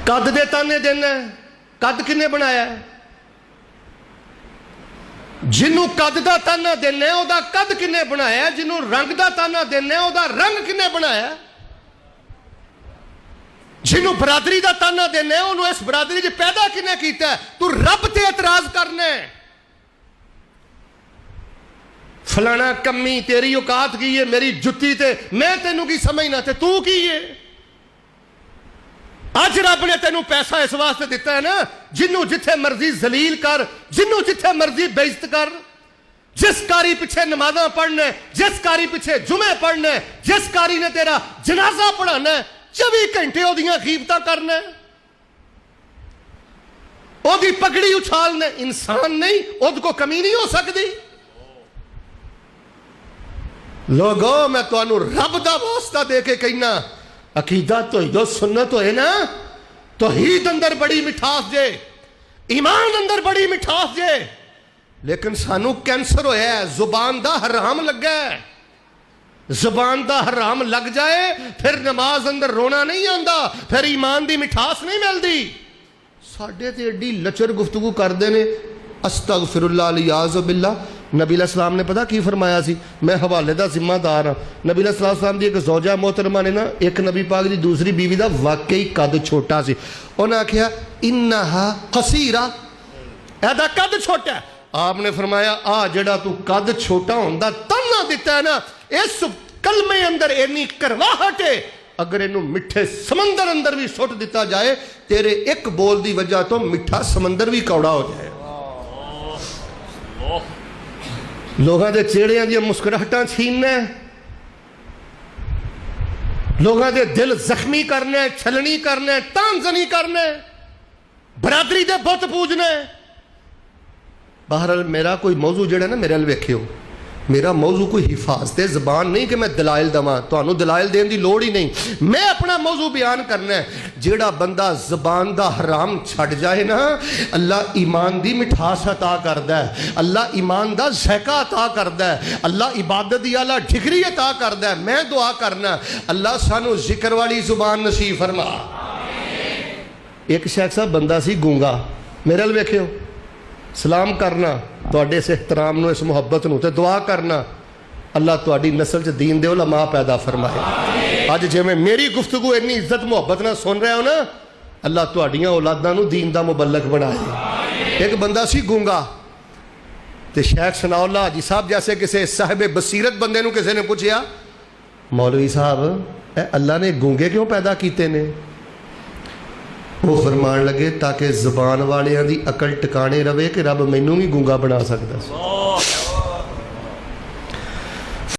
कद दे ताने देना, कद किन्ने बनाया? जिन्हों कद का ताना देना उहदा कद किन्ने बनाया? जिन्हों रंग का ताना देना उहदा रंग किन्ने बनाया? जिन्हों बरादरी का ताना देना उन्होंने इस बरादरी च पैदा किन्ने कीता? तू रब ते एतराज करना फलाना कमी तेरी औकात की है, मेरी जुत्ती ते मैं तेनू की समझना ते तू की है? अज रब ने तेनू पैसा इस वास्ते दिता है ना, जिन्हों जिथे मर्जी जलील कर, जिन्हों जिथे मर्जी बेइज्जत कर। जिस कारी पिछे नमाजा पढ़ना, जिस कारी पिछे जुमे पढ़ना, जिस कारी ने तेरा जनाजा पढ़ाना, 24 घंटे ओदियां कीमतां करना, ओदी पगड़ी उछालना। इंसान नहीं, ओद को कमी नहीं हो सकती। लोगो मैं तुहानू रब दा वास्ता दे के कहना, अकीदा तो जो सुन्नत होए ना, तौहीद अंदर बड़ी मिठास जे, ईमान अंदर बड़ी मिठास जे, लेकिन सानू कैंसर होया है, जुबान दा हराम लगा है। जुबान दा हराम लग जाए फिर नमाज अंदर रोना नहीं आंदा, फिर ईमान दी मिठास नहीं मिलती। साडे ते एडी लचर गुफ्तगू करते ने, अस्तगफिरुल्लाह लियाज़ बिल्लाह। नबी अलैहिस्सलाम ने पता की फरमाया सी, मैं हवाले का जिम्मेदार हाँ। नबी अलैहिस्सलाम की एक ज़ौजा मोहतरमा ने ना एक नबी पाक की दूसरी बीवी का वाकई कद छोटा सी, उन्हें आख्या इन्नहा कसीरा, एदा कद छोटा है। आपने फरमाया आ जड़ा तू कद छोटा होंदा ताना दिता है ना, इस कलमे अंदर इन्नी करवाहट है, अगर इनू मिठे समंदर अंदर भी सुट दिता जाए, तेरे एक बोल की वजह तो मिठा समंदर भी कौड़ा हो जाए। लोगों के चेहरिया दी मुस्कुराहटां छीनना, लोगों के दिल जख्मी करना, छलनी करना, तानजनी करना, बरादरी दे बुत पूजना। बहरहाल मेरा कोई मौजू जड़ा ना, मेरे अल वेखियो, मेरा मौजू कोई हिफाजत ज़बान नहीं कि मैं दलाइल दवां, तुहानू दलाइल देने की लोड़ ही नहीं। मैं अपना मौजू बयान करना है। जेड़ा बंदा ज़बान दा हराम छड़ जाए ना, अल्लाह ईमान दी मिठास अता करदा है, अल्लाह ईमान दा ज़ायका अता करदा है, अल्लाह इबादत दी आला डिग्री अता करदा है। मैं दुआ करना अल्लाह सानू जिक्र वाली ज़ुबान नसीब फरमा। एक शेख साहब बंदा सी गूंगा, मेरे अल वेखियो, सलाम करना तुहाडे इस एहतराम नूं, इस मुहब्बत नूं, ते दुआ करना अल्लाह तुहाडी नस्ल च दीन दे उलमा पैदा फरमाए। अज जिवें मेरी गुफ्तगू इन्नी इज्जत मुहब्बत नाल सुन रहे हो ना, अल्लाह तुहाडियां औलादां नूं दीन दा मुबल्लग बनाए। एक बंदा सी गूंगा, ते शेख सनाउल्लाह हाजी साहब जैसे किसी साहिब बसीरत बंदे नूं किसी ने पूछया, मौलवी साहब अल्लाह ने गूंगे क्यों पैदा कीते ने? वो फरमान लगे ताकि जुबान वालियां दी अकल टिकाने रवे कि रब मैनू भी गूंगा बना सकता।